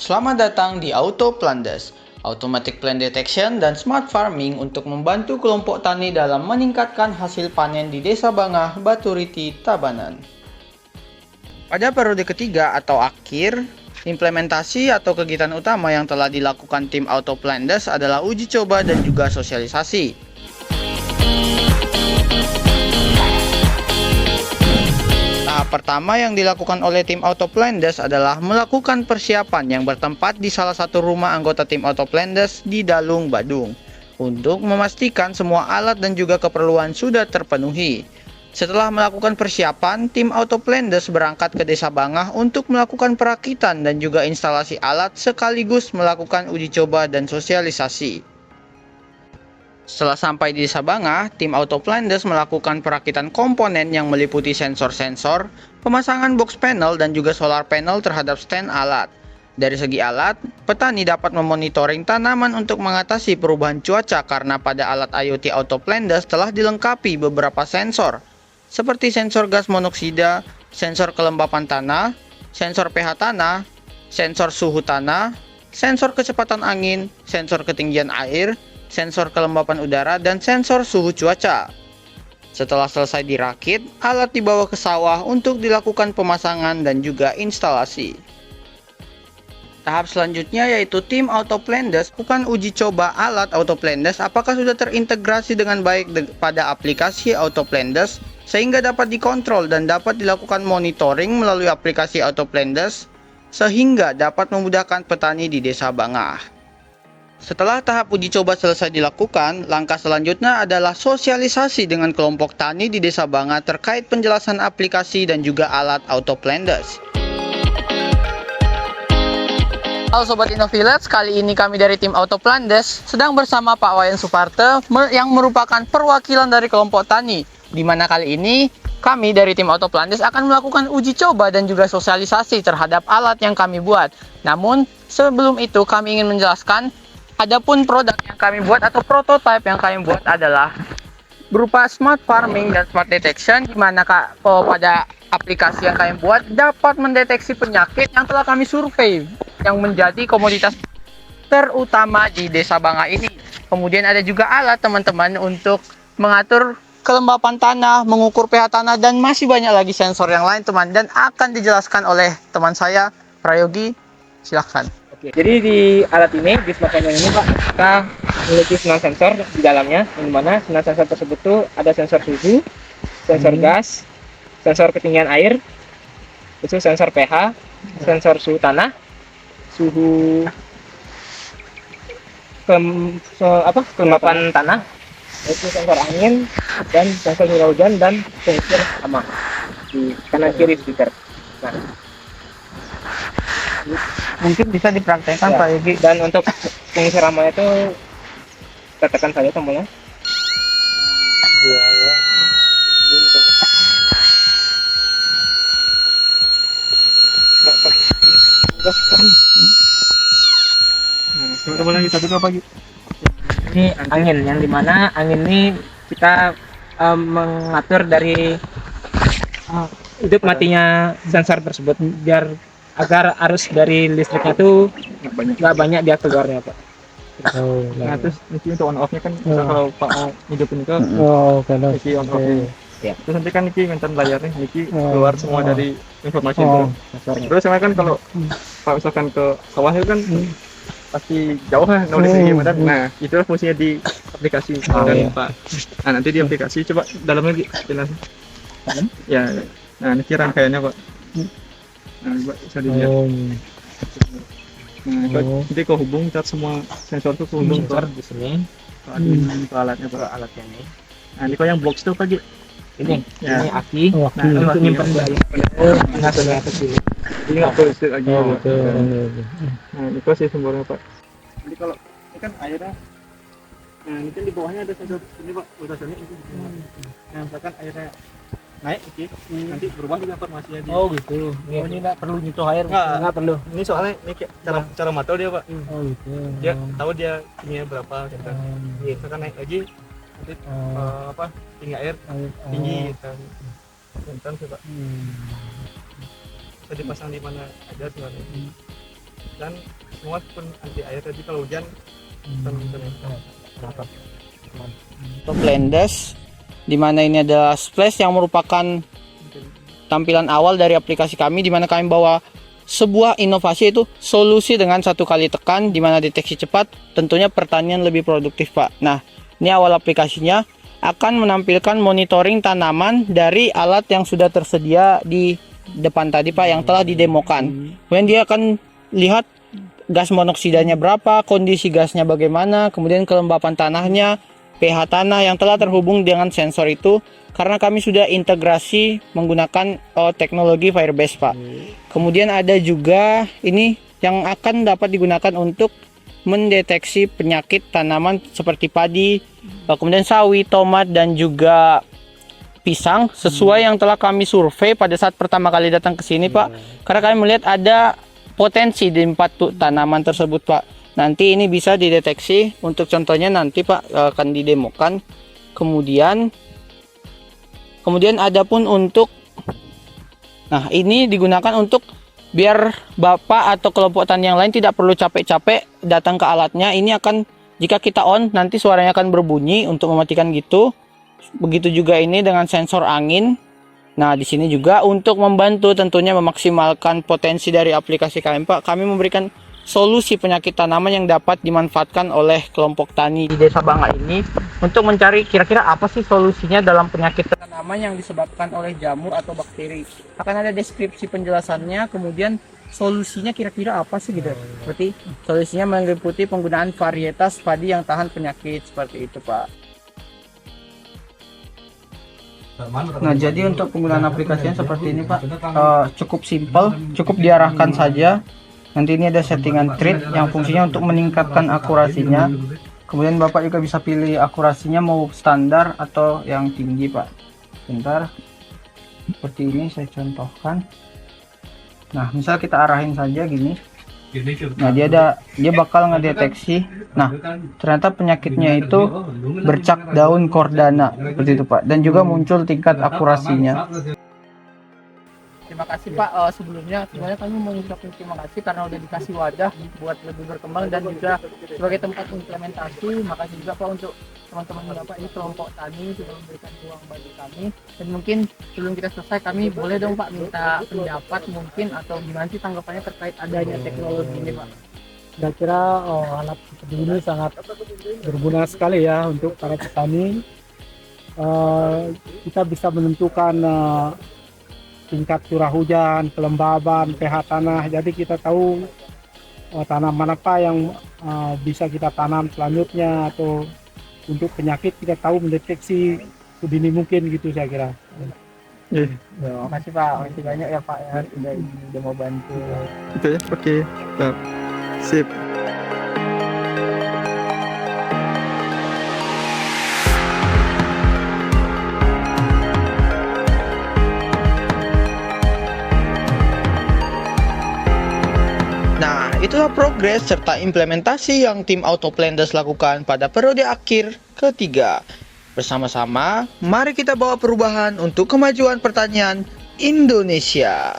Selamat datang di Auto Plandes, Automatic Plant Detection dan Smart Farming untuk membantu kelompok tani dalam meningkatkan hasil panen di Desa Bangah, Baturiti, Tabanan. Pada periode ketiga atau akhir, implementasi atau kegiatan utama yang telah dilakukan tim Auto Plandes adalah uji coba dan juga sosialisasi. Tahap pertama yang dilakukan oleh tim Auto Plandes adalah melakukan persiapan yang bertempat di salah satu rumah anggota tim Auto Plandes di Dalung, Badung, untuk memastikan semua alat dan juga keperluan sudah terpenuhi. Setelah melakukan persiapan, tim Auto Plandes berangkat ke Desa Bangah untuk melakukan perakitan dan juga instalasi alat sekaligus melakukan uji coba dan sosialisasi. Setelah sampai di Desa Bangah, tim Auto Plandes melakukan perakitan komponen yang meliputi sensor-sensor, pemasangan box panel dan juga solar panel terhadap stand alat. Dari segi alat, petani dapat memonitoring tanaman untuk mengatasi perubahan cuaca karena pada alat IoT Auto Plandes telah dilengkapi beberapa sensor, seperti sensor gas monoksida, sensor kelembapan tanah, sensor pH tanah, sensor suhu tanah, sensor kecepatan angin, sensor ketinggian air, sensor kelembapan udara, dan sensor suhu cuaca. Setelah selesai dirakit, alat dibawa ke sawah untuk dilakukan pemasangan dan juga instalasi. Tahap selanjutnya yaitu tim Auto Plandes bukan uji coba alat Auto Plandes apakah sudah terintegrasi dengan baik pada aplikasi Auto Plandes sehingga dapat dikontrol dan dapat dilakukan monitoring melalui aplikasi Auto Plandes sehingga dapat memudahkan petani di Desa Bangah. Setelah tahap uji coba selesai dilakukan, langkah selanjutnya adalah sosialisasi dengan kelompok tani di Desa Bangah terkait penjelasan aplikasi dan juga alat Auto Plandes. Halo Sobat Innovillage, kali ini kami dari tim Auto Plandes sedang bersama Pak Wayan Suparte yang merupakan perwakilan dari kelompok tani, di mana kali ini kami dari tim Auto Plandes akan melakukan uji coba dan juga sosialisasi terhadap alat yang kami buat. Namun sebelum itu kami ingin menjelaskan adapun produk yang kami buat atau prototipe yang kami buat adalah berupa Smart Farming dan Smart Detection, di mana pada aplikasi yang kami buat dapat mendeteksi penyakit yang telah kami survei yang menjadi komoditas terutama di Desa Bangah ini. Kemudian ada juga alat teman-teman untuk mengatur kelembapan tanah, mengukur pH tanah, dan masih banyak lagi sensor yang lain teman, dan akan dijelaskan oleh teman saya Prayogi. Silahkan. Oke, jadi di alat ini, di Smart Farming ini Pak, kita memiliki 9 sensor di dalamnya, di mana 9 sensor tersebut tuh ada sensor suhu, sensor gas, sensor ketinggian air, itu sensor pH, sensor suhu tanah, suhu kelembapan tanah, itu sensor angin, dan sensor curah hujan, dan sensor hama di kanan kiri speaker. Nah, Mungkin bisa dipraktekkan ya. Pak Yogi. Dan untuk pengisi ramanya itu kita tekan saja tombolnya. Iya. Coba lagi satu apa lagi? Ini angin, yang dimana angin ini kita mengatur dari hidup matinya sensor tersebut agar arus dari listriknya itu nggak banyak dia keluarnya Pak. Nah terus ini untuk on off-nya kan kalau Pak mau hidupin itu ini on off-nya. Ya. Terus nanti kan ini nonton layarnya, ini keluar semua dari informasi itu. Terus sama kan kalau Pak misalkan ke sawah itu kan pasti jauh kan nulisnya gimana. Nah itu fungsinya di aplikasi dan Pak. Nah nanti di aplikasi coba dalamnya jelasin. Ya. Nah ini rangkaiannya Pak. Nah, bisa dilihat. Nah, nanti kau hubung cat semua sensor tuh hubung Sensor di sini. ke alatnya Ke alatnya ini. Nah, ini kau yang box tuh pagi. Ini, Ya. ini aki. Nah, ini untuk nyimpan aki. Nah, sudah kecil. Ini nggak perlu listrik lagi. Betul. Nah, itu sih sumbernya Pak. Jadi kalau ini kan airnya, nah ini kan di bawahnya ada sensor ini Pak, ultrasonic itu. Nah, misalkan airnya naik, nanti berubah juga informasinya dia. Oh gitu. Oh, ini nggak perlu nyentuh air. Nggak perlu. Ini soalnya ini cara mantau dia Pak. Oh gitu. Dia tahu dia ininya berapa gitu kan. Misalkan naik lagi nanti tinggi air tinggi gitu. Tentang sih Pak. Bisa dipasang di mana aja sebenarnya. dan semua pun anti air, jadi kalau hujan Autoplandes, di mana ini adalah splash yang merupakan tampilan awal dari aplikasi kami, di mana kami bawa sebuah inovasi, itu solusi dengan satu kali tekan, di mana deteksi cepat, tentunya pertanian lebih produktif Pak. Nah, ini awal aplikasinya akan menampilkan monitoring tanaman dari alat yang sudah tersedia di depan tadi Pak, yang telah didemokan. Kemudian dia akan lihat gas monoksidanya berapa, kondisi gasnya bagaimana, kemudian kelembapan tanahnya, pH tanah yang telah terhubung dengan sensor itu, karena kami sudah integrasi menggunakan teknologi Firebase Pak. Kemudian ada juga ini yang akan dapat digunakan untuk mendeteksi penyakit tanaman seperti padi, kemudian sawi, tomat, dan juga pisang, sesuai yang telah kami survei pada saat pertama kali datang ke sini Pak. Karena kami melihat ada potensi di 4 tanaman tersebut Pak. Nanti ini bisa dideteksi, untuk contohnya nanti Pak akan didemokan. Kemudian ada pun untuk, nah ini digunakan untuk biar Bapak atau kelompok tani yang lain tidak perlu capek-capek datang ke alatnya. Ini akan, jika kita on, nanti suaranya akan berbunyi untuk mematikan gitu. Begitu juga ini dengan sensor angin. Nah, di sini juga untuk membantu tentunya memaksimalkan potensi dari aplikasi kami Pak, kami memberikan solusi penyakit tanaman yang dapat dimanfaatkan oleh kelompok tani di Desa Bangga ini untuk mencari kira-kira apa sih solusinya dalam penyakit tanaman yang disebabkan oleh jamur atau bakteri. Akan ada deskripsi penjelasannya, kemudian solusinya kira-kira apa sih gitu. Seperti solusinya meliputi penggunaan varietas padi yang tahan penyakit, seperti itu Pak. Nah, jadi untuk penggunaan aplikasinya seperti ini Pak, cukup simpel, cukup diarahkan saja. Nanti ini ada settingan treat yang fungsinya untuk meningkatkan akurasinya. Kemudian Bapak juga bisa pilih akurasinya mau standar atau yang tinggi Pak. Bentar, seperti ini saya contohkan. Nah, misal kita arahin saja gini. Nah, dia bakal ngedeteksi. Nah, ternyata penyakitnya itu bercak daun cordana, seperti itu Pak. Dan juga muncul tingkat akurasinya. Terima kasih Pak. Sebelumnya sebenarnya kami mengucapkan terima kasih karena udah dikasih wadah buat lebih berkembang, dan juga sebagai tempat implementasi. Makasih juga Pak untuk teman-teman Bapak ini kelompok tani sudah memberikan uang bagi kami. Dan mungkin sebelum kita selesai, kami boleh dong Pak minta pendapat mungkin, atau gimana sih tanggapannya terkait adanya teknologi ini Pak? Saya kira alat seperti ini sangat berguna sekali ya untuk para petani. Kita bisa menentukan tingkat curah hujan, kelembaban, pH tanah. Jadi kita tahu tanaman apa yang bisa kita tanam selanjutnya, atau untuk penyakit kita tahu mendeteksi sedini mungkin gitu saya kira. Terima kasih Pak, makasih banyak ya Pak ya sudah mau bantu. Itu ya, oke. Sip. Nah, itulah progres serta implementasi yang tim Autoplandes lakukan pada periode akhir ketiga. Bersama-sama, mari kita bawa perubahan untuk kemajuan pertanian Indonesia.